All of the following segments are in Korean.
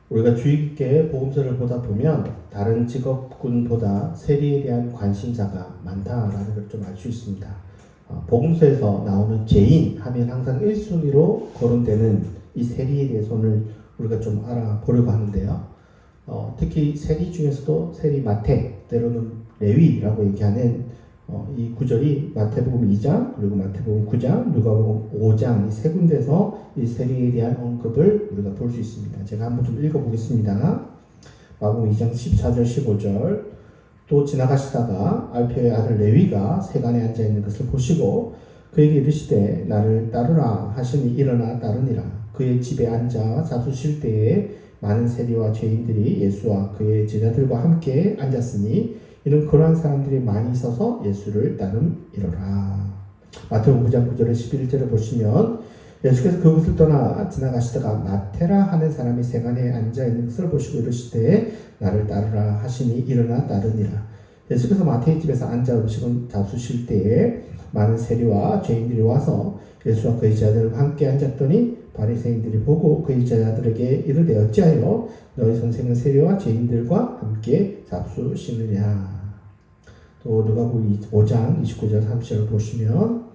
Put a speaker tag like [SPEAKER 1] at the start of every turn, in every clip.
[SPEAKER 1] 우리가 주의 깊게 복음서를 보다 보면 다른 직업군보다 세리에 대한 관심사가 많다라는 걸 좀 알 수 있습니다. 복음서에서 나오는 죄인 하면 항상 1순위로 거론되는 이 세리에 대해서 오늘 우리가 좀 알아보려고 하는데요. 특히 세리 중에서도 세리 마태, 때로는 레위라고 얘기하는 이 구절이 마태복음 2장, 그리고 마태복음 9장, 누가복음 5장 이 세 군데서 이 세리에 대한 언급을 우리가 볼 수 있습니다. 제가 한번 좀 읽어보겠습니다. 마태복음 2장 14절 15절 또 지나가시다가 알페의 아들 레위가 세간에 앉아있는 것을 보시고 그에게 이르시되 나를 따르라 하시니 일어나 따르니라. 그의 집에 앉아 잡수실 때에 많은 세리와 죄인들이 예수와 그의 제자들과 함께 앉았으니 이는 그러한 사람들이 많이 있어서 예수를 따름이로라. 마태복음 9장 9절에 11절을 보시면 예수께서 그곳을 떠나 지나가시다가 마테라 하는 사람이 세간에 앉아있는 것을 보시고 이르시되 나를 따르라 하시니 일어나 따르니라. 예수께서 마태의 집에서 앉아 음식을 잡수실 때에 많은 세리와 죄인들이 와서 예수와 그의 제자들과 함께 앉았더니 바리새인들이 보고 그의 제자들에게 이르되 어찌하여 너희 선생은 세리와 죄인들과 함께 잡수시느냐. 또 누가복음 5장 29절 30절을 보시면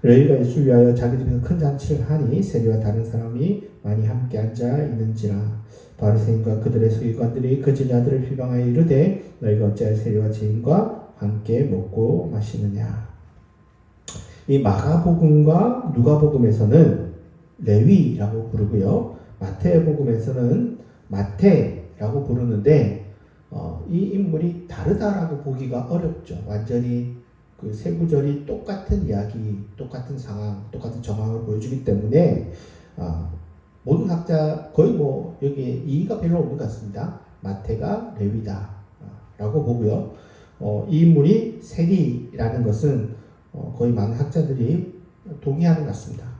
[SPEAKER 1] 레위가 예수를 위하여 자기 집에서 큰 잔치를 하니 세리와 다른 사람이 많이 함께 앉아 있는지라. 바리새인과 그들의 서기관들이 그 제자들을 비방하여 이르되 너희가 어찌하여 세리와 죄인과 함께 먹고 마시느냐. 이 마가복음과 누가복음에서는 레위라고 부르고요. 마태복음에서는 마태라고 부르는데 이 인물이 다르다라고 보기가 어렵죠. 완전히 그 세 구절이 똑같은 이야기, 똑같은 상황, 똑같은 정황을 보여주기 때문에 모든 학자 거의 여기에 이의가 별로 없는 것 같습니다. 마태가 레위다 라고 보고요. 이 인물이 세리라는 것은 거의 많은 학자들이 동의하는 것 같습니다.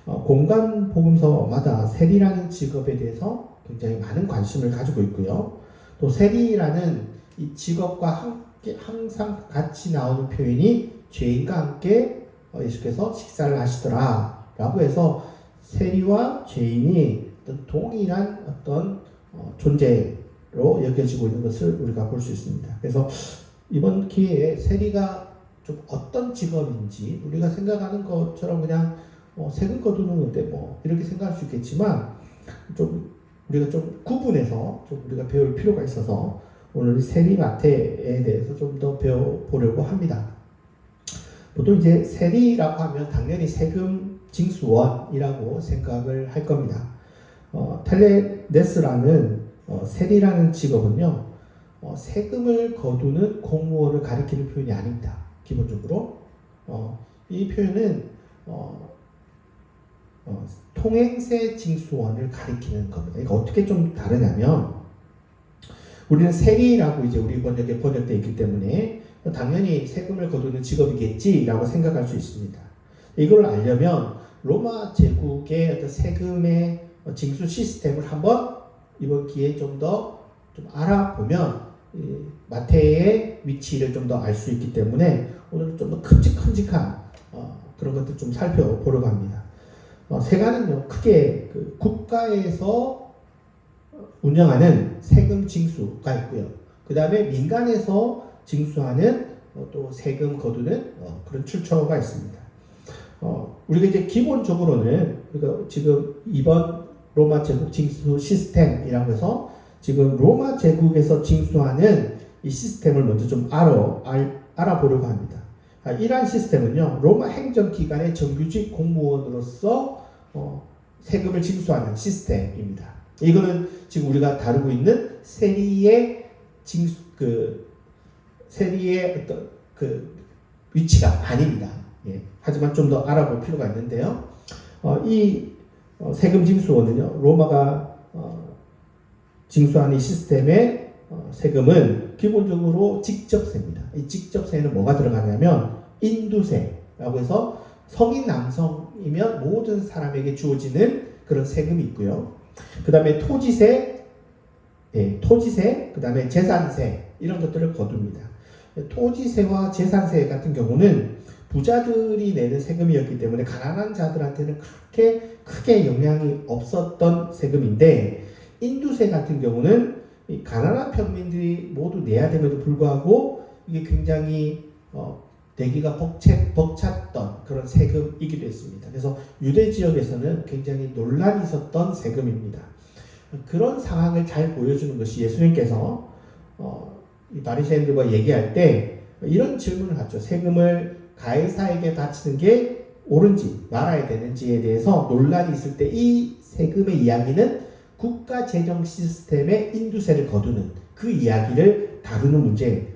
[SPEAKER 1] 공간 복음서마다 세리라는 직업에 대해서 굉장히 많은 관심을 가지고 있고요. 또 세리라는 이 직업과 항상 같이 나오는 표현이 죄인과 함께 예수께서 식사를 하시더라 라고 해서 세리와 죄인이 동일한 어떤 존재로 여겨지고 있는 것을 우리가 볼 수 있습니다. 그래서 이번 기회에 세리가 좀 어떤 직업인지 우리가 생각하는 것처럼 그냥 세금 거두는 건데 이렇게 생각할 수 있겠지만 좀 우리가 좀 구분해서 좀 우리가 배울 필요가 있어서 오늘 세리 마태에 대해서 좀 더 배워보려고 합니다. 보통 이제 세리라고 하면 당연히 세금 징수원이라고 생각을 할 겁니다. 텔레네스라는 세리라는 직업은요, 세금을 거두는 공무원을 가리키는 표현이 아닙니다. 기본적으로 이 표현은 통행세 징수원을 가리키는 겁니다. 이거 어떻게 좀 다르냐면 우리는 세리라고 이제 우리 번역에 번역되어 있기 때문에 당연히 세금을 거두는 직업이겠지라고 생각할 수 있습니다. 이걸 알려면 로마 제국의 어떤 세금의 징수 시스템을 한번 이번 기회에 좀 더 알아보면 마태의 위치를 좀 더 알 수 있기 때문에 오늘 좀 더 큼직큼직한 그런 것들 좀 살펴보려고 합니다. 세관은요 크게 그 국가에서 운영하는 세금 징수가 있고요. 그 다음에 민간에서 징수하는 또 세금 거두는 그런 출처가 있습니다. 우리가 이제 기본적으로는 그러니까 지금 이번 로마 제국 징수 시스템이라고 해서 지금 로마 제국에서 징수하는 이 시스템을 먼저 좀 알아보려고 합니다. 이러한 시스템은요, 로마 행정기관의 정규직 공무원으로서 세금을 징수하는 시스템입니다. 이거는 지금 우리가 다루고 있는 세리의 세리의 어떤 위치가 아닙니다. 예. 하지만 좀 더 알아볼 필요가 있는데요. 이 세금 징수원은요, 로마가 징수하는 이 시스템의 세금은 기본적으로 직접세입니다. 이 직접세에는 뭐가 들어가냐면 인두세라고 해서 성인 남성이면 모든 사람에게 주어지는 그런 세금이 있고요. 그 다음에 토지세, 그 다음에 재산세 이런 것들을 거둡니다. 토지세와 재산세 같은 경우는 부자들이 내는 세금이었기 때문에 가난한 자들한테는 그렇게 크게 영향이 없었던 세금인데 인두세 같은 경우는 이 가난한 평민들이 모두 내야 됨에도 불구하고 이게 굉장히 내기가 벅찼던 그런 세금이기도 했습니다. 그래서 유대 지역에서는 굉장히 논란이 있었던 세금입니다. 그런 상황을 잘 보여주는 것이 예수님께서 이 바리새인들과 얘기할 때 이런 질문을 하죠. 세금을 가이사에게 바치는 게 옳은지 말아야 되는지에 대해서 논란이 있을 때 이 세금의 이야기는 국가 재정 시스템의 인두세를 거두는 그 이야기를 다루는 문제,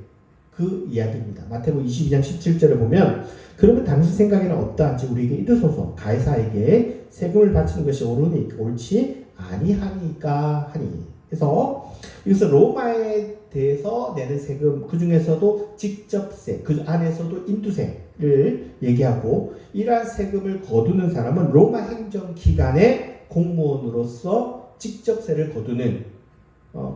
[SPEAKER 1] 그 이야기입니다. 마태복음 22장 17절을 보면 그러면 당신 생각에는 어떠한지 우리에게 이르소서. 가이사에게 세금을 바치는 것이 옳지 아니하니까 하니. 그래서 이것은 로마에 대해서 내는 세금, 그 중에서도 직접세, 그 안에서도 인두세를 얘기하고, 이러한 세금을 거두는 사람은 로마 행정기관의 공무원으로서 직접세를 거두는,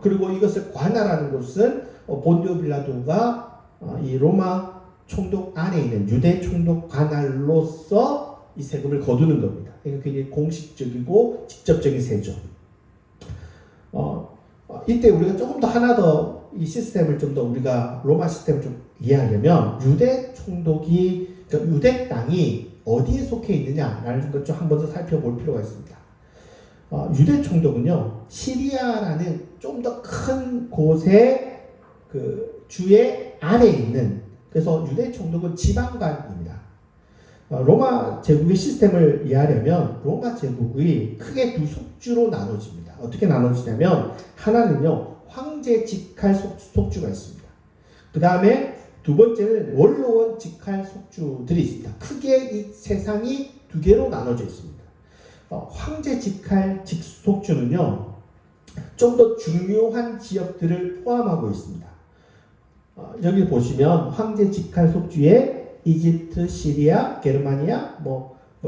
[SPEAKER 1] 그리고 이것을 관할하는 곳은 본디오 빌라도가 이 로마 총독 안에 있는 유대 총독 관할로서 이 세금을 거두는 겁니다. 그러니까 그게 공식적이고 직접적인 세죠. 이때 우리가 조금 더 하나 더 이 시스템을 좀 더 우리가 로마 시스템을 좀 이해하려면 유대 총독이, 그러니까 유대 땅이 어디에 속해 있느냐라는 것 좀 한 번 더 살펴볼 필요가 있습니다. 유대 총독은요, 시리아라는 좀 더 큰 곳의 그 주의 아래에 있는, 그래서 유대 총독은 지방관입니다. 로마 제국의 시스템을 이해하려면 로마 제국이 크게 두 속주로 나눠집니다. 어떻게 나눠지냐면 하나는요, 황제 직할 속주가 있습니다. 그 다음에 두 번째는 원로원 직할 속주들이 있습니다. 크게 이 세상이 두 개로 나눠져 있습니다. 황제 직할 속주는요, 좀 더 중요한 지역들을 포함하고 있습니다. 여기 보시면 황제 직할 속주에 이집트, 시리아, 게르마니아,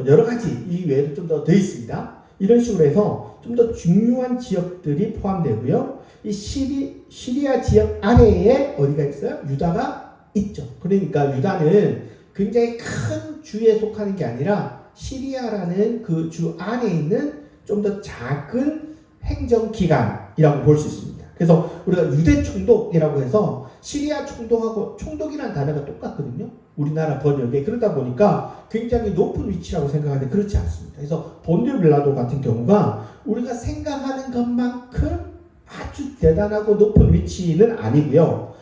[SPEAKER 1] 여러 가지 이 외에도 좀 더 있습니다. 이런 식으로 해서 좀 더 중요한 지역들이 포함되고요. 이 시리아 지역 아래에 어디가 있어요? 유다가 있죠. 그러니까 유다는 굉장히 큰 주에 속하는 게 아니라 시리아라는 그 주 안에 있는 좀 더 작은 행정기관이라고 볼 수 있습니다. 그래서 우리가 유대 총독이라고 해서 시리아 총독하고 총독이라는 단어가 똑같거든요. 우리나라 번역에. 그러다 보니까 굉장히 높은 위치라고 생각하는데 그렇지 않습니다. 그래서 본디오 빌라도 같은 경우가 우리가 생각하는 것만큼 아주 대단하고 높은 위치는 아니고요.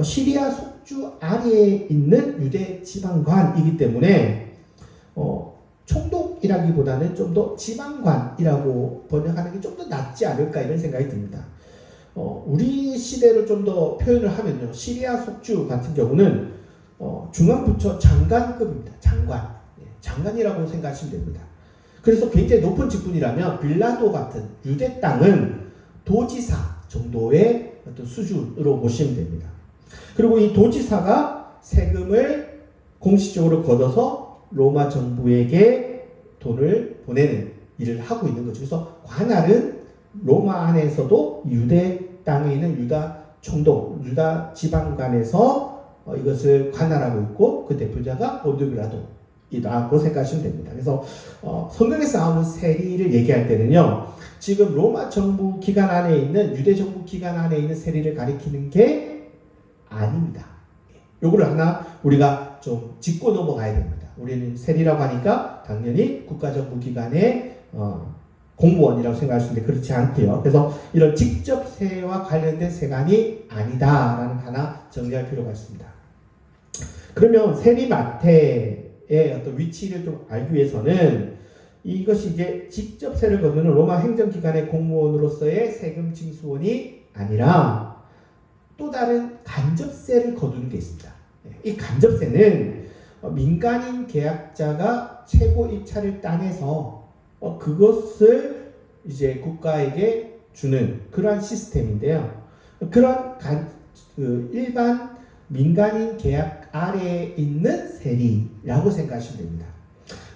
[SPEAKER 1] 시리아 속주 아래에 있는 유대 지방관이기 때문에 총독이라기보다는 좀 더 지방관이라고 번역하는 게 좀 더 낫지 않을까 이런 생각이 듭니다. 우리 시대를 좀 더 표현을 하면요, 시리아 속주 같은 경우는 중앙부처 장관급입니다. 장관이라고 생각하시면 됩니다. 그래서 굉장히 높은 직분이라면 빌라도 같은 유대 땅은 도지사 정도의 어떤 수준으로 보시면 됩니다. 그리고 이 도지사가 세금을 공식적으로 걷어서 로마 정부에게 돈을 보내는 일을 하고 있는 거죠. 그래서 관할은 로마 안에서도 유대 땅에 있는 유다 총독, 유다 지방관에서 이것을 관할하고 있고, 그 대표자가 본디오 빌라도이라고 생각하시면 됩니다. 그래서 성경에서 나오는 세리를 얘기할 때는요, 지금 로마 정부 기관 안에 있는, 유대 정부 기관 안에 있는 세리를 가리키는 게 아닙니다. 요거를 하나 우리가 좀 짚고 넘어가야 됩니다. 우리는 세리라고 하니까 당연히 국가정부 기관의 공무원이라고 생각할 수 있는데 그렇지 않고요. 그래서 이런 직접세와 관련된 세관이 아니다라는 하나 정리할 필요가 있습니다. 그러면 세리마태의 어떤 위치를 좀 알기 위해서는 이것이 이제 직접세를 거두는 로마 행정기관의 공무원으로서의 세금 징수원이 아니라 또 다른 간접세를 거두는 게 있습니다. 이 간접세는 민간인 계약자가 최고 입찰을 따내서 그것을 이제 국가에게 주는 그러한 시스템인데요. 그런 일반 민간인 계약 아래에 있는 세리라고 생각하시면 됩니다.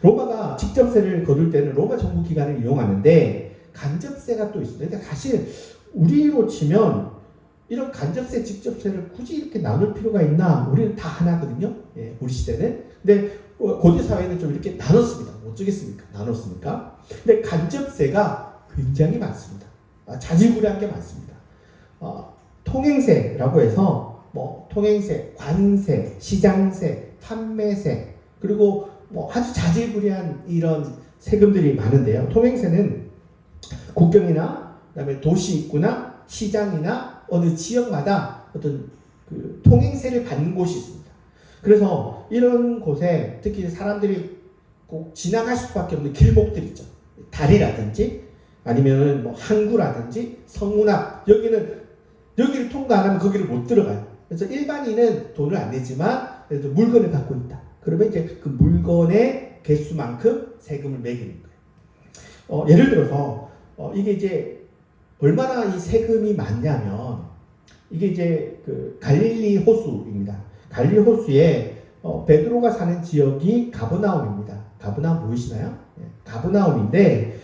[SPEAKER 1] 로마가 직접세를 거둘 때는 로마 정부 기관을 이용하는데 간접세가 또 있습니다. 그러니까 사실 우리로 치면 이런 간접세, 직접세를 굳이 이렇게 나눌 필요가 있나? 우리는 다 하나거든요. 예, 우리 시대는. 근데 고대 사회는 좀 이렇게 나눴습니다. 어쩌겠습니까? 나눴으니까. 근데 간접세가 굉장히 많습니다. 자질구레한 게 많습니다. 통행세라고 해서 뭐 통행세, 관세, 시장세, 판매세, 그리고 뭐 아주 자질구레한 이런 세금들이 많은데요. 통행세는 국경이나 그다음에 도시 입구나 시장이나 어느 지역마다 어떤 그 통행세를 받는 곳이 있습니다. 그래서 이런 곳에 특히 사람들이 꼭 지나갈 수밖에 없는 길목들 있죠. 다리라든지 아니면은 뭐 항구라든지 성문 앞, 여기를 통과 안 하면 거기를 못 들어가요. 그래서 일반인은 돈을 안 내지만 그래도 물건을 갖고 있다. 그러면 이제 그 물건의 개수만큼 세금을 매기는 거예요. 예를 들어서 이게 이제 얼마나 이 세금이 많냐면 이게 이제 그 갈릴리 호수입니다. 갈릴리 호수에 베드로가 사는 지역이 가버나움입니다. 가버나움 보이시나요? 가버나움인데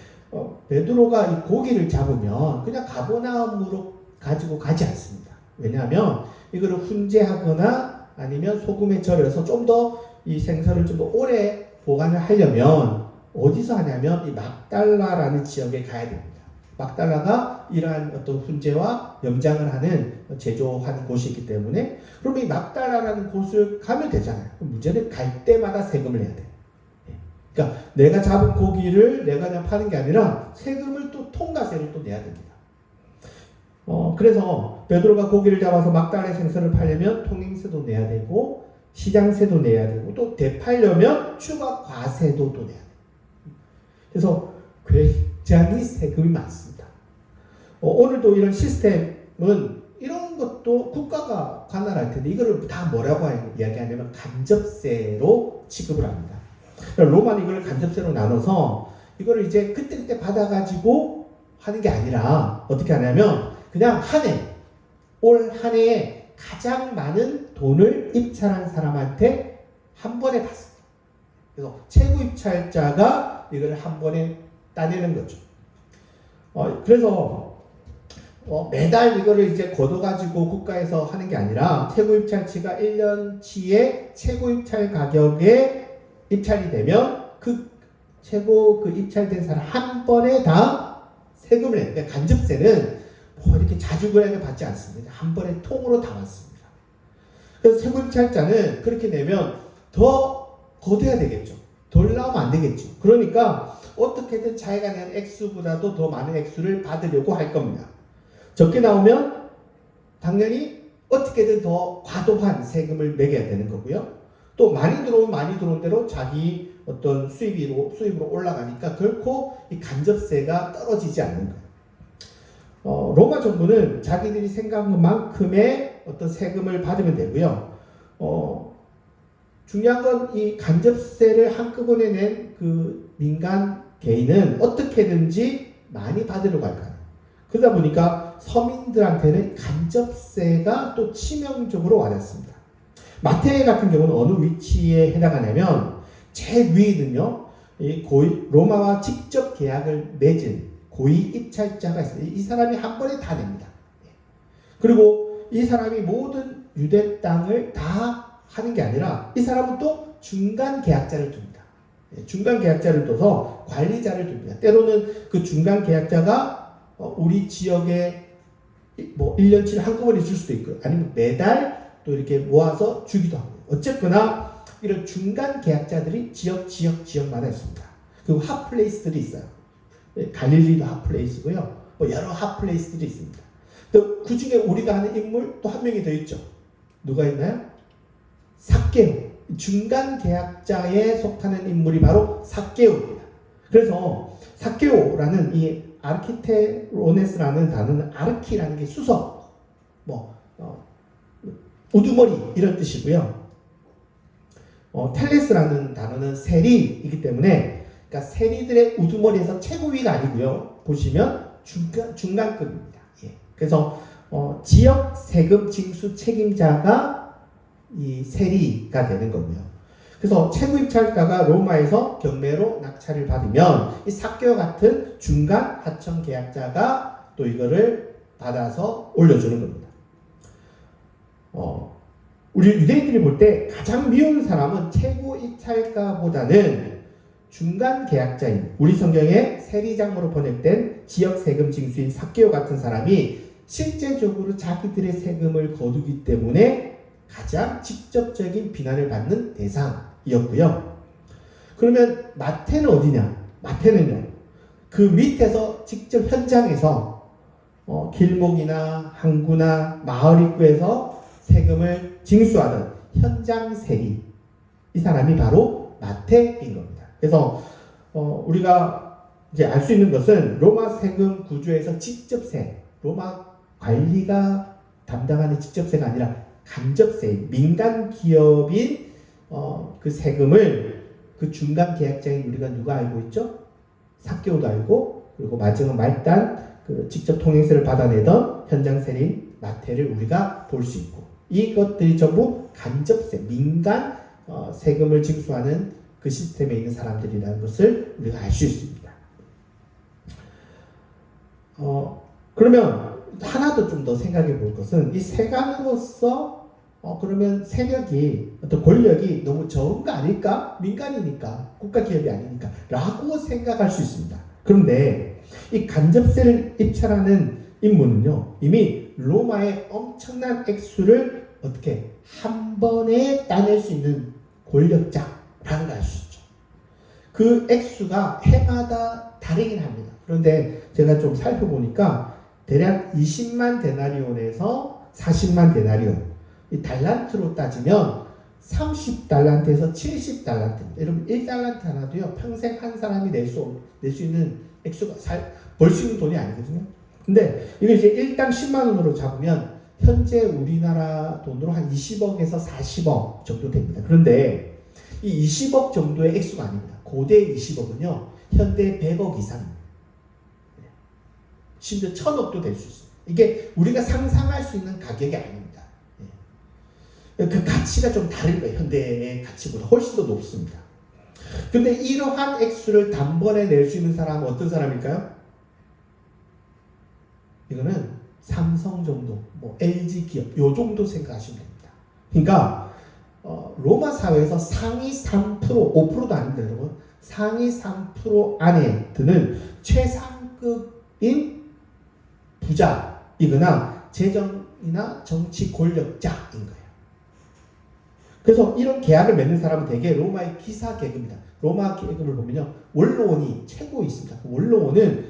[SPEAKER 1] 베드로가 이 고기를 잡으면 그냥 가버나움으로 가지고 가지 않습니다. 왜냐하면 이거를 훈제하거나 아니면 소금에 절여서 좀 더 이 생선을 좀 더 오래 보관을 하려면 어디서 하냐면 이 막달라라는 지역에 가야 됩니다. 막달라가 이러한 어떤 훈제와 염장을 하는 제조하는 곳이 있기 때문에 그럼 이 막달라라는 곳을 가면 되잖아요. 문제는 갈 때마다 세금을 내야 돼요. 그러니까 내가 잡은 고기를 내가 그냥 파는 게 아니라 세금을 또 통과세를 또 내야 됩니다. 그래서 베드로가 고기를 잡아서 막달라의 생선을 팔려면 통행세도 내야 되고 시장세도 내야 되고 또 되팔려면 추가 과세도 또 내야 돼요. 그래서 굉장히 세금이 많습니다. 오늘도 이런 시스템은 이런 것도 국가가 관할할 텐데 이거를 다 뭐라고 이야기하냐면 간접세로 취급을 합니다. 로마는 이걸 간접세로 나눠서 이거를 이제 그때그때 받아가지고 하는 게 아니라 어떻게 하냐면 그냥 올 한 해에 가장 많은 돈을 입찰한 사람한테 한 번에 받습니다. 그래서 최고 입찰자가 이걸 한 번에 따내는 거죠. 그래서 매달 이거를 이제 걷어가지고 국가에서 하는 게 아니라 최고 입찰치가 1년치의 최고 입찰 가격에 입찰이 되면 그 최고 그 입찰된 사람 한 번에 다 세금을 내요. 그러니까 간접세는 뭐 이렇게 자주그하게 받지 않습니다. 한 번에 통으로 다 받습니다. 그래서 최고 입찰자는 그렇게 내면 더 걷어야 되겠죠. 덜 나오면 안 되겠죠. 그러니까 어떻게든 자기가 낸 액수보다도 더 많은 액수를 받으려고 할 겁니다. 적게 나오면 당연히 어떻게든 더 과도한 세금을 매겨야 되는 거고요. 또 많이 들어오면 많이 들어온 대로 자기 어떤 수입으로 올라가니까 결코 이 간접세가 떨어지지 않는 거예요. 로마 정부는 자기들이 생각한 것만큼의 어떤 세금을 받으면 되고요. 중요한 건 이 간접세를 한꺼번에 낸 그 민간 개인은 어떻게든지 많이 받으려고 할 거예요. 그러다 보니까 서민들한테는 간접세가 또 치명적으로 와닿습니다. 마태 같은 경우는 어느 위치에 해당하냐면 제일 위에는요, 로마와 직접 계약을 맺은 고위 입찰자가 있어요. 이 사람이 한 번에 다 냅니다. 그리고 이 사람이 모든 유대 땅을 다 하는 게 아니라 이 사람은 또 중간 계약자를 둡니다. 중간 계약자를 둬서 관리자를 둡니다. 때로는 그 중간 계약자가 우리 지역에 뭐 1년치를 한꺼번에 줄 수도 있고 아니면 매달 또 이렇게 모아서 주기도 하고 어쨌거나 이런 중간 계약자들이 지역마다 있습니다. 그리고 핫플레이스들이 있어요. 갈릴리도 핫플레이스고요. 뭐 여러 핫플레이스들이 있습니다. 또 그 중에 우리가 아는 인물 또 한 명이 더 있죠. 누가 있나요? 삭개오. 중간 계약자에 속하는 인물이 바로 삭개오입니다. 그래서 삭개오라는 이 아르키테로네스라는 단어는 아르키라는 게 수석, 우두머리 이런 뜻이고요. 텔레스라는 단어는 세리이기 때문에 그러니까 세리들의 우두머리에서 최고위가 아니고요. 보시면 중간급입니다. 그래서 지역 세금 징수 책임자가 이 세리가 되는 거고요. 그래서 최고 입찰가가 로마에서 경매로 낙찰을 받으면 이 삭개오 같은 중간 하청 계약자가 또 이거를 받아서 올려주는 겁니다. 우리 유대인들이 볼 때 가장 미운 사람은 최고 입찰가보다는 중간 계약자인 우리 성경에 세리장으로 번역된 지역 세금 징수인 삭개오 같은 사람이 실제적으로 자기들의 세금을 거두기 때문에 가장 직접적인 비난을 받는 대상이었고요. 그러면 마태는 어디냐? 마태는요, 그 밑에서 직접 현장에서 길목이나 항구나 마을 입구에서 세금을 징수하던 현장 세리, 이 사람이 바로 마태인 겁니다. 그래서 우리가 이제 알 수 있는 것은 로마 세금 구조에서 직접세, 로마 관리가 담당하는 직접세가 아니라 간접세, 민간 기업인 그 세금을 그 중간 계약자인 우리가 누가 알고 있죠? 삭개오도 알고, 그리고 마지막 말단 그 직접 통행세를 받아내던 현장 세리인 마태를 우리가 볼 수 있고, 이것들이 전부 간접세, 민간 세금을 징수하는 그 시스템에 있는 사람들이라는 것을 우리가 알 수 있습니다. 그러면 하나 더 좀 더 생각해 볼 것은 이 세관으로서 그러면 세력이 어떤 권력이 너무 적은 거 아닐까? 민간이니까, 국가 기업이 아니니까 라고 생각할 수 있습니다. 그런데 이 간접세를 입찰하는 인물은요, 이미 로마의 엄청난 액수를 어떻게 한 번에 따낼 수 있는 권력자라는 걸 알 수 있죠. 그 액수가 해마다 다르긴 합니다. 그런데 제가 좀 살펴보니까 대략 20만 데나리온에서 40만 데나리온, 이 달란트로 따지면 30달란트에서 70달란트. 여러분 1달란트 하나도요, 평생 한 사람이 낼 수 있는 액수가 벌 수 있는 돈이 아니거든요. 근데 이거 이제 일당 10만 원으로 잡으면 현재 우리나라 돈으로 한 20억에서 40억 정도 됩니다. 그런데 이 20억 정도의 액수가 아닙니다. 고대 20억은요, 현대 100억 이상입니다. 심지어 1000억도 될 수 있습니다. 이게 우리가 상상할 수 있는 가격이 아닙니다. 그 가치가 좀 다른 거예요. 현대의 가치보다 훨씬 더 높습니다. 근데 이러한 액수를 단번에 낼 수 있는 사람은 어떤 사람일까요? 이거는 삼성 정도, 뭐 LG 기업, 요 정도 생각하시면 됩니다. 그러니까 로마 사회에서 상위 3%, 5%도 아닙니다, 여러분. 상위 3% 안에 드는 최상급인 부자이거나 재정이나 정치 권력자인 거예요. 그래서 이런 계약을 맺는 사람은 대개 로마의 기사 계급입니다. 로마 계급을 보면요, 원로원이 최고 있습니다. 원로원은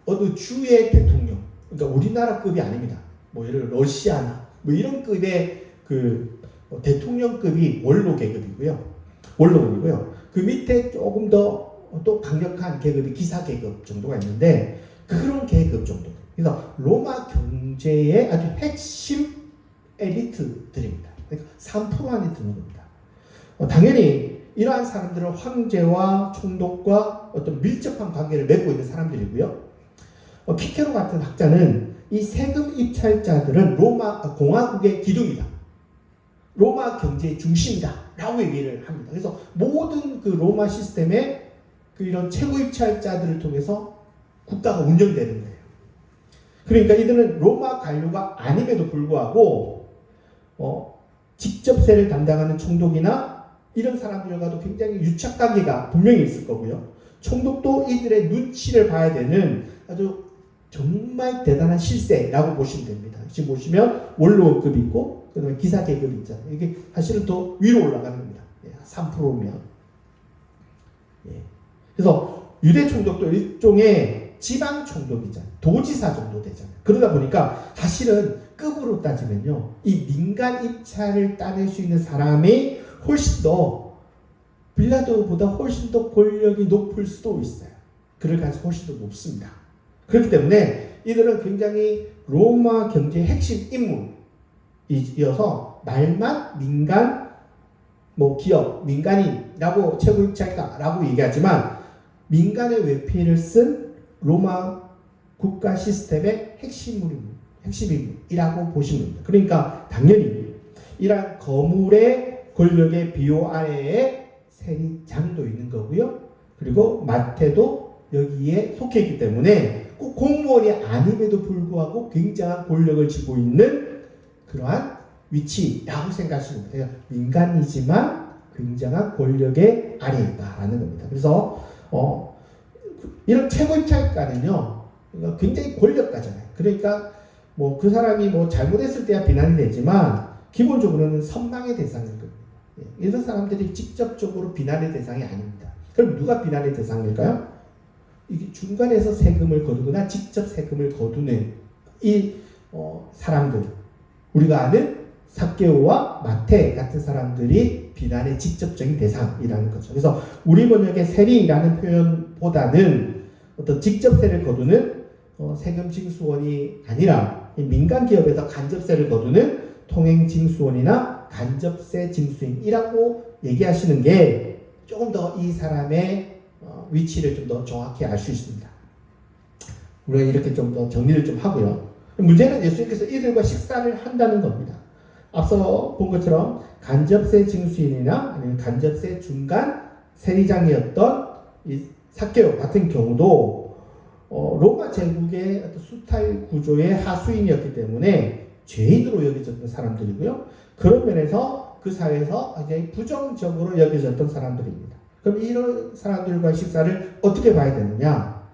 [SPEAKER 1] 어느 주의 대통령, 그러니까 우리나라급이 아닙니다. 뭐 예를 들어 러시아나 뭐 이런 급의 그 대통령급이 원로 계급이고요, 원로원이고요. 그 밑에 조금 더 또 강력한 계급이 기사 계급 정도가 있는데, 그런 계급 정도. 그래서 로마 경제의 아주 핵심 엘리트들입니다. 그러니까 3% 안에 드는 겁니다. 당연히 이러한 사람들은 황제와 총독과 어떤 밀접한 관계를 맺고 있는 사람들이고요. 키케로 같은 학자는 이 세금 입찰자들은 로마 공화국의 기둥이다, 로마 경제의 중심이다 라고 얘기를 합니다. 그래서 모든 그 로마 시스템의 그 이런 최고 입찰자들을 통해서 국가가 운영되는 거예요. 그러니까 이들은 로마 관료가 아님에도 불구하고 직접세를 담당하는 총독이나 이런 사람들과도 굉장히 유착관계가 분명히 있을 거고요. 총독도 이들의 눈치를 봐야 되는 아주 정말 대단한 실세라고 보시면 됩니다. 지금 보시면 원로급이 있고 그다음에 기사 계급이 있잖아요. 이게 사실은 더 위로 올라가는 겁니다. 3%면. 그래서 유대 총독도 일종의 지방 총독이잖아요. 도지사 정도 되잖아요. 그러다 보니까 사실은 급으로 따지면요, 이 민간 입찰을 따낼 수 있는 사람이 훨씬 더 빌라도보다 훨씬 더 권력이 높을 수도 있어요. 그럴 가능성이 훨씬 더 높습니다. 그렇기 때문에 이들은 굉장히 로마 경제의 핵심 인물이어서 말만 민간 기업, 민간인이라고 최고 입찰자라고 얘기하지만 민간의 외피를 쓴 로마 국가 시스템의 핵심 인물이라고 보시면 됩니다. 그러니까 당연히 이러한 거물의 권력의 비호 아래에 세리장도 있는 거고요. 그리고 마태도 여기에 속해 있기 때문에 꼭 공무원이 아님에도 불구하고 굉장한 권력을 쥐고 있는 그러한 위치라고 생각하시면 돼요. 민간이지만 굉장한 권력의 아래에 있다라는 겁니다. 그래서 이런 최고입찰가는요 굉장히 권력가잖아요. 그러니까 뭐 그 사람이 뭐 잘못했을 때야 비난이 되지만 기본적으로는 선망의 대상인 겁니다. 이런 사람들이 직접적으로 비난의 대상이 아닙니다. 그럼 누가 비난의 대상일까요? 이게 중간에서 세금을 거두거나 직접 세금을 거두는 이 사람들, 우리가 아는 삭개오와 마태 같은 사람들이 비난의 직접적인 대상이라는 거죠. 그래서 우리 번역의 세리라는 표현보다는 어떤 직접세를 거두는 세금 징수원이 아니라 민간 기업에서 간접세를 거두는 통행 징수원이나 간접세 징수인이라고 얘기하시는 게 조금 더 이 사람의 위치를 좀 더 정확히 알 수 있습니다. 우리가 이렇게 좀 더 정리를 좀 하고요. 문제는 예수님께서 이들과 식사를 한다는 겁니다. 앞서 본 것처럼 간접세 징수인이나 아니면 간접세 중간 세리장이었던 이 삭개오 같은 경우도 로마 제국의 어떤 수탈 구조의 하수인이었기 때문에 죄인으로 여겨졌던 사람들이고요. 그런 면에서 그 사회에서 굉장히 부정적으로 여겨졌던 사람들입니다. 그럼 이런 사람들과의 식사를 어떻게 봐야 되느냐?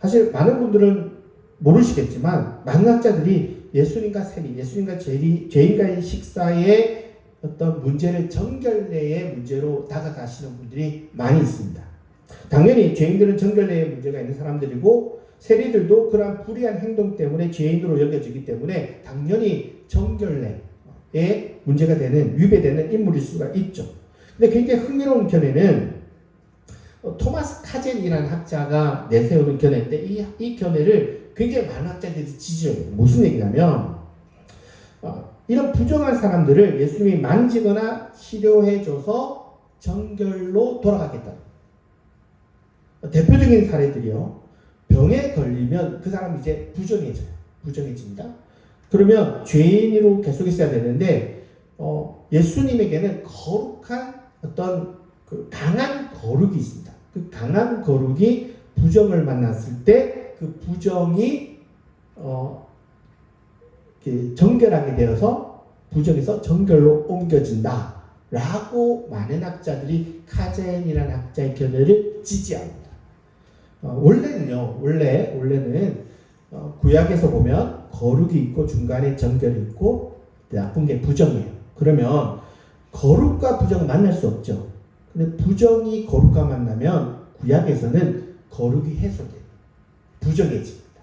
[SPEAKER 1] 사실 많은 분들은 모르시겠지만 많은 학자들이 예수님과 세리, 예수님과 죄인과의 식사의 어떤 문제를 정결례의 문제로 다가가시는 분들이 많이 있습니다. 당연히 죄인들은 정결례의 문제가 있는 사람들이고 세리들도 그러한 불의한 행동 때문에 죄인으로 여겨지기 때문에 당연히 정결례에 문제가 되는, 위배되는 인물일 수가 있죠. 근데 굉장히 흥미로운 견해는 토마스 카젠이라는 학자가 내세우는 견해인데 이 견해를 굉장히 많은 학자들이 지지해요. 무슨 얘기냐면 이런 부정한 사람들을 예수님이 만지거나 치료해줘서 정결로 돌아가겠다. 대표적인 사례들이요. 병에 걸리면 그 사람이 이제 부정해집니다. 그러면 죄인으로 계속 있어야 되는데 예수님에게는 거룩한 어떤 그 강한 거룩이 있습니다. 그 강한 거룩이 부정을 만났을 때 그 부정이 정결하게 되어서 부정에서 정결로 옮겨진다 라고 많은 학자들이 카젠이라는 학자의 견해를 지지합니다. 원래는 구약에서 보면 거룩이 있고 중간에 정결이 있고 나쁜 게 부정이에요. 그러면 거룩과 부정은 만날 수 없죠. 근데 부정이 거룩과 만나면 구약에서는 거룩이 해소돼요. 부정해집니다.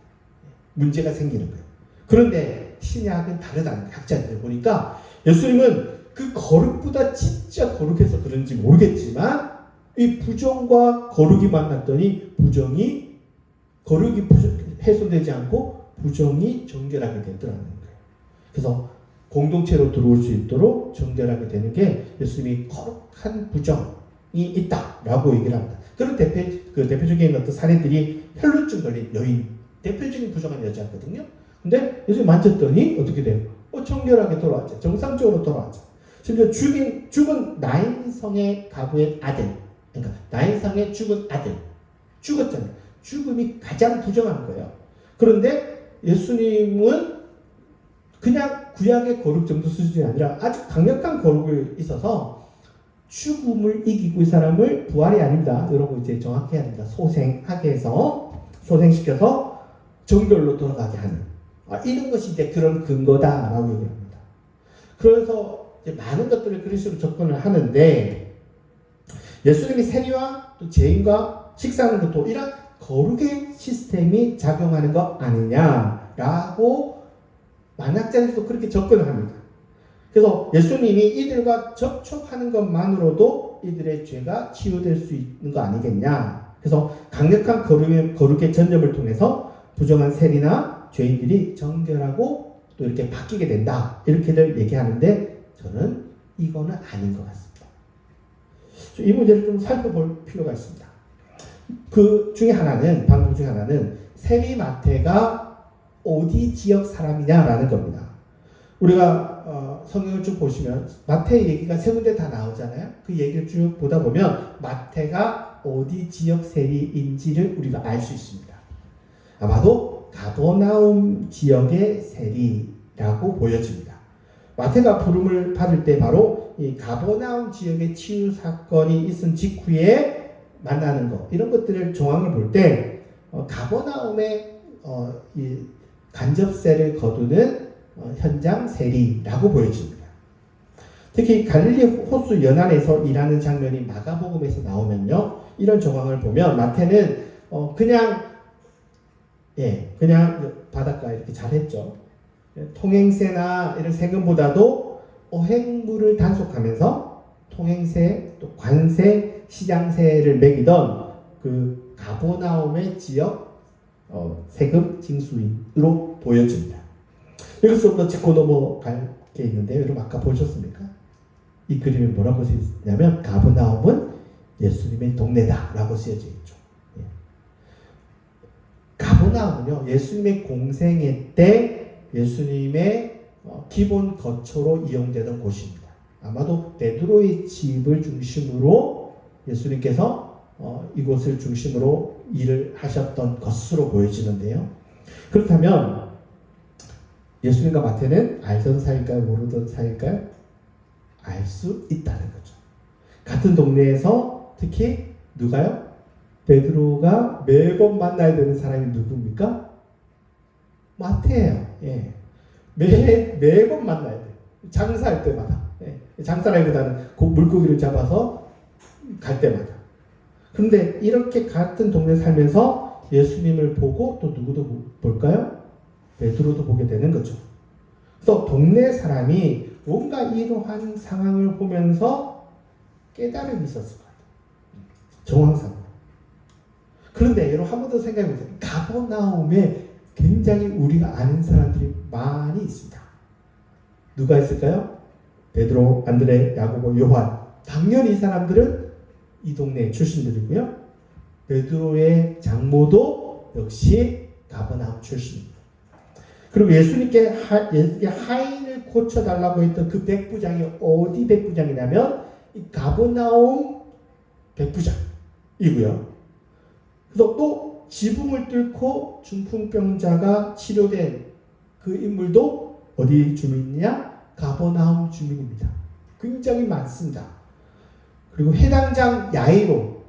[SPEAKER 1] 문제가 생기는 거예요. 그런데 신약은 다르다는 학자들 보니까 예수님은 그 거룩보다 진짜 거룩해서 그런지 모르겠지만 이 부정과 거룩이 만났더니 거룩이 해소되지 않고 부정이 정결하게 되더라는 거예요. 그래서 공동체로 들어올 수 있도록 정결하게 되는 게 예수님이 거룩한 부정이 있다라고 얘기를 합니다. 그런 대표적인 어떤 사례들이 혈루증 걸린 여인, 대표적인 부정한 여자거든요. 근데 예수님 만졌더니 어떻게 돼요? 정결하게 돌아왔죠. 정상적으로 돌아왔죠. 심지어 죽은 나인성의 가부의 아들, 그러니까 나인성의 죽은 아들, 죽었잖아요. 죽음이 가장 부정한 거예요. 그런데 예수님은 그냥 구약의 거룩 정도 수준이 아니라 아주 강력한 거룩이 있어서 죽음을 이기고 이 사람을 부활이 아닙니다. 여러분 이제 정확히 해야 됩니다. 소생하게 해서 소생시켜서 정결로 돌아가게 하는 이런 것이 이제 그런 근거다라고 얘기합니다. 그래서 이제 많은 것들을 그리스도로 접근을 하는데 예수님이 세리와 또 죄인과 식사하는 것도 이런 거룩의 시스템이 작용하는 것 아니냐라고 많은 학자들도 그렇게 접근을 합니다. 그래서 예수님이 이들과 접촉하는 것만으로도 이들의 죄가 치유될 수 있는 거 아니겠냐. 그래서 강력한 거룩의 전념을 통해서 부정한 세리나 죄인들이 정결하고 또 이렇게 바뀌게 된다. 이렇게들 얘기하는데 저는 이거는 아닌 것 같습니다. 이 문제를 좀 살펴볼 필요가 있습니다. 그 중에 하나는, 방법 중에 하나는 세리 마태가 어디 지역 사람이냐라는 겁니다. 우리가 성경을 쭉 보시면 마태의 얘기가 세 군데 다 나오잖아요. 그 얘기를 쭉 보다 보면 마태가 어디 지역 세리인지를 우리가 알 수 있습니다. 아마도 가버나움 지역의 세리라고 보여집니다. 마태가 부름을 받을 때 바로 이 가버나움 지역의 치유 사건이 있은 직후에 만나는 것, 이런 것들을 정황을 볼 때 가버나움의 이 간접세를 거두는 현장 세리라고 보여집니다. 특히 갈릴리 호수 연안에서 일하는 장면이 마가복음에서 나오면요, 이런 정황을 보면 마태는 그냥 바닷가에 이렇게 잘했죠. 통행세나 이런 세금보다도 어획물을 단속하면서 통행세, 또 관세, 시장세를 매기던 그 가버나움의 지역 세금 징수인으로 보여집니다. 여기서 좀 더 짚고 넘어갈 게 있는데요. 여러분 아까 보셨습니까? 이 그림에 뭐라고 쓰여있냐면 가버나움은 예수님의 동네다라고 쓰여져 있죠. 가버나움은요, 예수님의 공생애 때 예수님의 기본 거처로 이용되던 곳입니다. 아마도 베드로의 집을 중심으로 예수님께서 이곳을 중심으로 일을 하셨던 것으로 보여지는데요. 그렇다면 예수님과 마태는 알던 사이일까요? 모르던 사이일까요? 알 수 있다는 거죠. 같은 동네에서 특히 누가요? 베드로가 매번 만나야 되는 사람이 누굽니까? 마태예요. 예. 매번 만나야 돼요. 장사할 때마다. 예. 장사라기보다는 물고기를 잡아서 갈 때마다. 그런데 이렇게 같은 동네 살면서 예수님을 보고 또 누구도 볼까요? 베드로도 보게 되는 거죠. 그래서 동네 사람이 뭔가 이러한 상황을 보면서 깨달음이 있었을 것 같아요. 정황상으로. 그런데 여러분 한 번 더 생각해 보세요. 가버나움에 굉장히 우리가 아는 사람들이 많이 있습니다. 누가 있을까요? 베드로, 안드레, 야고보, 요한. 당연히 이 사람들은 이 동네 출신들이고요. 베드로의 장모도 역시 가버나움 출신입니다. 그리고 예수님께 하인을 고쳐달라고 했던 그 백부장이 어디 백부장이냐면 이 가버나움 백부장이고요. 그래서 또 지붕을 뚫고 중풍병자가 치료된 그 인물도 어디 주민이냐? 가버나움 주민입니다. 굉장히 많습니다. 그리고 해당장 야이로,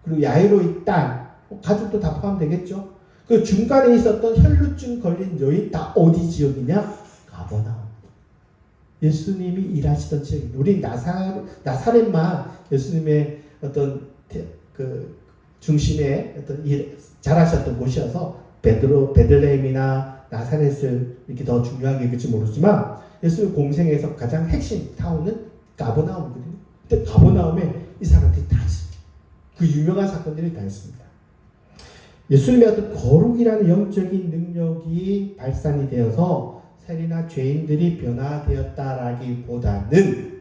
[SPEAKER 1] 그리고 야이로의 딸, 가족도 다 포함되겠죠? 그 중간에 있었던 혈루증 걸린 여인 다 어디 지역이냐? 가버나움. 예수님이 일하시던 지역입니다. 우리 나사렛만 예수님의 어떤 그 중심에 어떤 일 잘하셨던 곳이어서 베들레헴이나 나사렛을 이렇게 더 중요하게 여길지 모르지만 예수님 공생에서 가장 핵심 타운은 가버나움이거든요. 근데 가버나움에 이 사람들이 다 있습니다. 그 유명한 사건들이 다 있습니다. 예수님의 어떤 거룩이라는 영적인 능력이 발산이 되어서 세리나 죄인들이 변화되었다라기보다는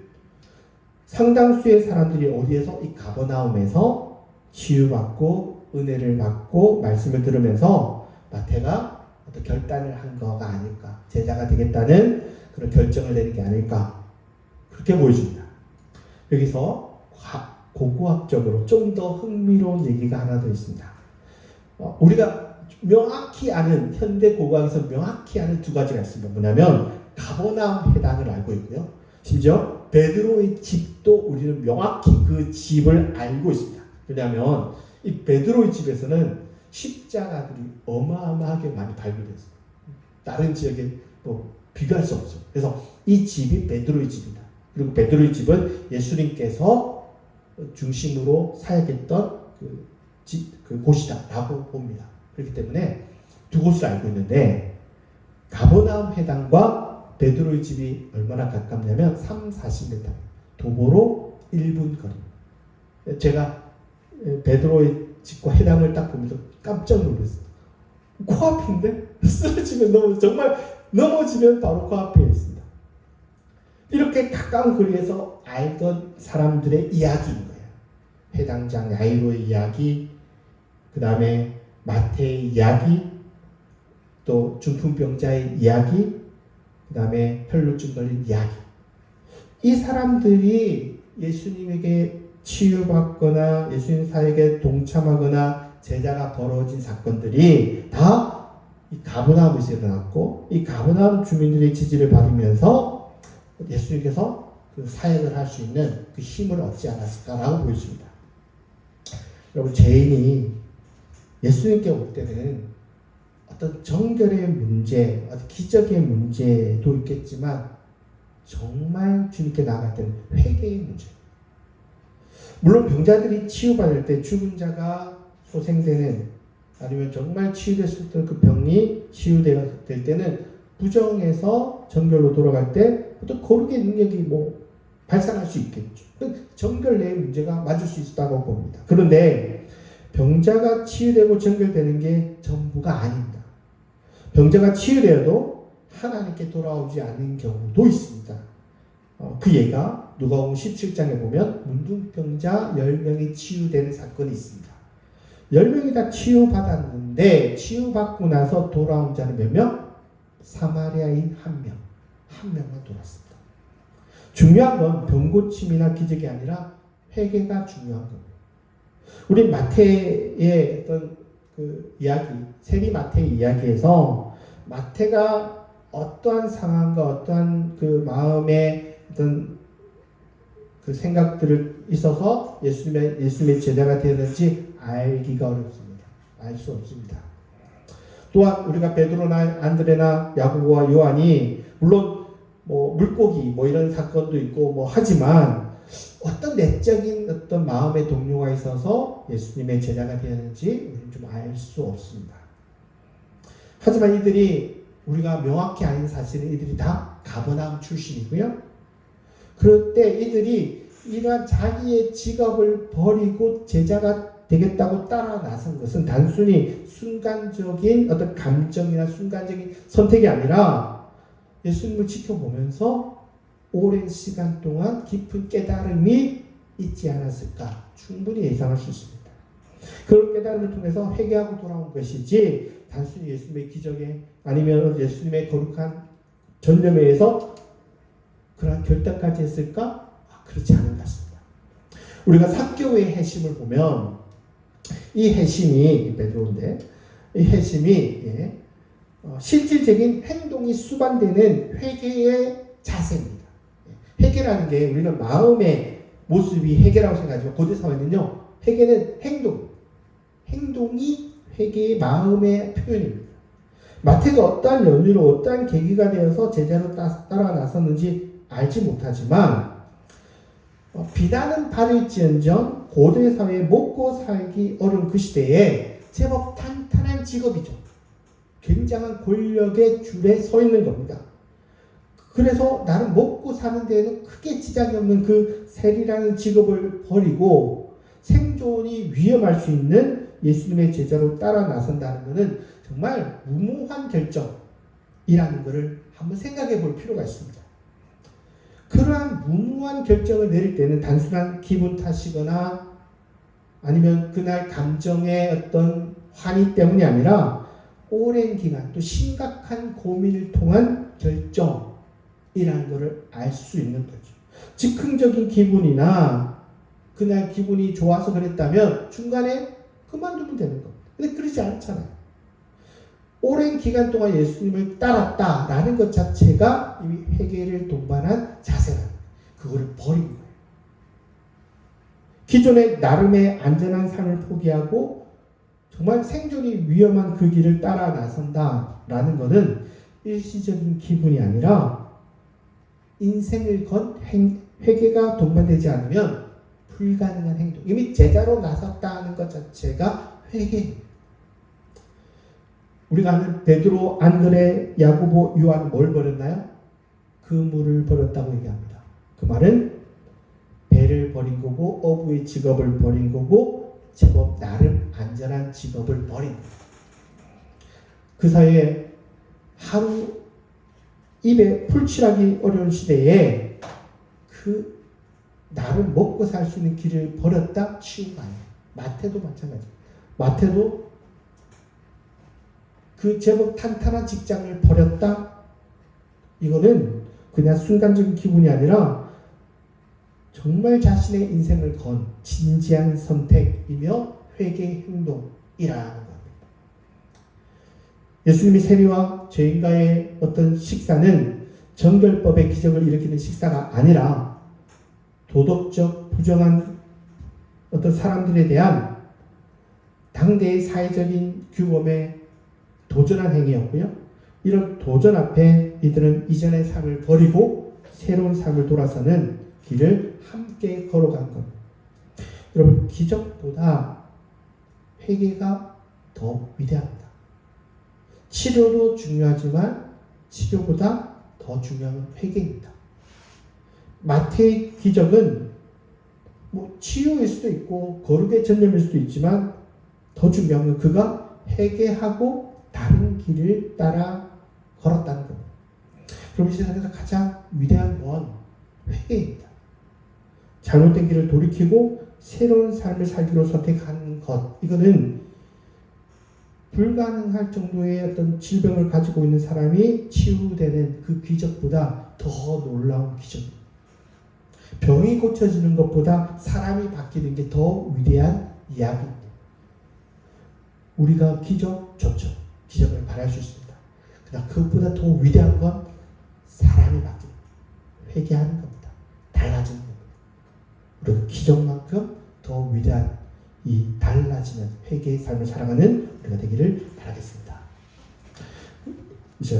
[SPEAKER 1] 상당수의 사람들이 어디에서? 이 가버나움에서 치유받고 은혜를 받고 말씀을 들으면서 마태가 어떤 결단을 한 거가 아닐까, 제자가 되겠다는 그런 결정을 내린 게 아닐까, 그렇게 보여줍니다. 여기서 고고학적으로 좀 더 흥미로운 얘기가 하나 더 있습니다. 우리가 명확히 아는, 현대 고고학에서 명확히 아는 두 가지가 있습니다. 뭐냐면 가버나움 회당을 알고 있고요. 심지어 베드로의 집도 우리는 명확히 그 집을 알고 있습니다. 왜냐하면 이 베드로의 집에서는 십자가들이 어마어마하게 많이 발굴됐어요. 다른 지역에 비교할 수 없어요. 그래서 이 집이 베드로의 집이다. 그리고 베드로의 집은 예수님께서 중심으로 사역했던 그 곳이다라고 봅니다. 그렇기 때문에 두 곳을 알고 있는데 가버나움 회당과 베드로의 집이 얼마나 가깝냐면 3-40m, 도보로 1분 거리. 제가 베드로의 집과 회당을 딱 보면서 깜짝 놀랐어요. 코앞인데? 쓰러지면 정말 넘어지면 바로 코앞에 있습니다. 이렇게 가까운 거리에서 알던 사람들의 이야기인 거예요. 회당장 야이로의 이야기, 그 다음에 마태의 이야기, 또 중풍병자의 이야기, 그 다음에 혈루증 걸린 이야기. 이 사람들이 예수님에게 치유받거나 예수님 사역에 동참하거나 제자가 벌어진 사건들이 다 이 가버나움에서 일어났고, 이 가버나움 주민들의 지지를 받으면서 예수님께서 그 사역을 할 수 있는 그 힘을 얻지 않았을까라고 보여집니다. 여러분, 죄인이 예수님께 올 때는 어떤 정결의 문제, 어떤 기적의 문제도 있겠지만 정말 주님께 나아갈 때는 회개의 문제. 물론 병자들이 치유받을 때 죽은 자가 소생되는, 아니면 정말 치유됐을 때 그 병이 치유될 때는 부정해서 정결로 돌아갈 때 어떤 거룩의 능력이 발산할 수 있겠죠. 정결 내의 문제가 맞을 수 있다고 봅니다. 그런데 병자가 치유되고 정결되는 게 전부가 아닙니다. 병자가 치유되어도 하나님께 돌아오지 않는 경우도 있습니다. 그 예가 누가복음 17장에 보면 문둥병자 10명이 치유되는 사건이 있습니다. 10명이 다 치유받았는데 치유받고 나서 돌아온 자는 몇 명? 사마리아인 한 명만 돌았습니다. 중요한 건 병고침이나 기적이 아니라 회개가 중요한 겁니다. 우리 마태의 어떤 그 이야기, 세리 마태의 이야기에서 마태가 어떠한 상황과 어떠한 그 마음의 어떤 그 생각들을 있어서 예수님의 제자가 되었는지 알기가 어렵습니다. 알 수 없습니다. 또한 우리가 베드로나 안드레나 야고보와 요한이 물론 물고기 이런 사건도 있고 하지만 어떤 내적인 어떤 마음의 동료가 있어서 예수님의 제자가 되었는지 우리는 좀 알 수 없습니다. 하지만 이들이 우리가 명확히 아는 사실은 이들이 다 가버나움 출신이고요. 그럴 때 이들이 이러한 자기의 직업을 버리고 제자가 되겠다고 따라 나선 것은 단순히 순간적인 어떤 감정이나 순간적인 선택이 아니라 예수님을 지켜보면서 오랜 시간 동안 깊은 깨달음이 있지 않았을까 충분히 예상할 수 있습니다. 그런 깨달음을 통해서 회개하고 돌아온 것이지 단순히 예수님의 기적에 아니면 예수님의 거룩한 전념에 의해서 그러한 결단까지 했을까? 그렇지 않은 것 같습니다. 우리가 삭개오의 회심을 보면 이 회심이 베드로인데 이 회심이 실질적인 행동이 수반되는 회개의 자세입니다. 회개라는 게 우리는 마음의 모습이 회개라고 생각하지만 고대 사회는요, 회개는 행동이 회개의 마음의 표현입니다. 마태가 어떠한 연유로 어떠한 계기가 되어서 제자로 따라 나섰는지 알지 못하지만 비난은 받을지언정 고대 사회에 먹고 살기 어려운 그 시대에 제법 탄탄한 직업이죠. 굉장한 권력의 줄에 서 있는 겁니다. 그래서 나는 먹고 사는 데에는 크게 지장이 없는 그 세리라는 직업을 버리고 생존이 위험할 수 있는 예수님의 제자로 따라 나선다는 것은 정말 무모한 결정이라는 것을 한번 생각해 볼 필요가 있습니다. 그러한 무모한 결정을 내릴 때는 단순한 기분 탓이거나 아니면 그날 감정의 어떤 환희 때문이 아니라 오랜 기간 또 심각한 고민을 통한 결정이라는 것을 알 수 있는 거죠. 즉흥적인 기분이나 그날 기분이 좋아서 그랬다면 중간에 그만두면 되는 겁니다. 근데 그러지 않잖아요. 오랜 기간 동안 예수님을 따랐다라는 것 자체가 이미 회개를 동반한 자세라는 그거를 버린 거예요. 기존의 나름의 안전한 삶을 포기하고 정말 생존이 위험한 그 길을 따라 나선다라는 것은 일시적인 기분이 아니라 인생을 건 회개가 동반되지 않으면 불가능한 행동. 이미 제자로 나섰다는 것 자체가 회개입니다. 우리가 아는 베드로, 안드레, 야고보, 요한은 뭘 버렸나요? 그물을 버렸다고 얘기합니다. 그 말은 배를 버린 거고 어부의 직업을 버린 거고 제법 나름 안전한 직업을 버린 거예요. 그 사이에 하루 입에 풀칠하기 어려운 시대에 그 나름 먹고 살 수 있는 길을 버렸다 치우가 아니에요. 마태도 마찬가지예요. 마태도 그 제법 탄탄한 직장을 버렸다. 이거는 그냥 순간적인 기분이 아니라 정말 자신의 인생을 건 진지한 선택이며 회개 행동이라는 겁니다. 예수님이 세리와 죄인과의 어떤 식사는 정결법의 기적을 일으키는 식사가 아니라 도덕적 부정한 어떤 사람들에 대한 당대의 사회적인 규범에 도전한 행위였고요. 이런 도전 앞에 이들은 이전의 삶을 버리고 새로운 삶을 돌아서는 길을 함께 걸어간 겁니다. 여러분, 기적보다 회개가 더 위대합니다. 치료도 중요하지만 치료보다 더 중요한 건 회개입니다. 마태의 기적은 치유일 수도 있고 거룩의 전념일 수도 있지만 더 중요한 건 그가 회개하고 다른 길을 따라 걸었다는 겁니다. 그럼 이 세상에서 가장 위대한 건 회개입니다. 잘못된 길을 돌이키고 새로운 삶을 살기로 선택한 것, 이거는 불가능할 정도의 어떤 질병을 가지고 있는 사람이 치유되는 그 기적보다 더 놀라운 기적입니다. 병이 고쳐지는 것보다 사람이 바뀌는 게 더 위대한 이야기입니다. 우리가 기적 좋죠. 기적을 바랄 수 있습니다. 그러나 그것보다 더 위대한 건 사람이 바뀌는, 회개하는 겁니다. 달라지는 겁니다. 우리가 기적만큼 더 위대한 이 달라지는 회개의 삶을 살아가는 우리가 되기를 바라겠습니다.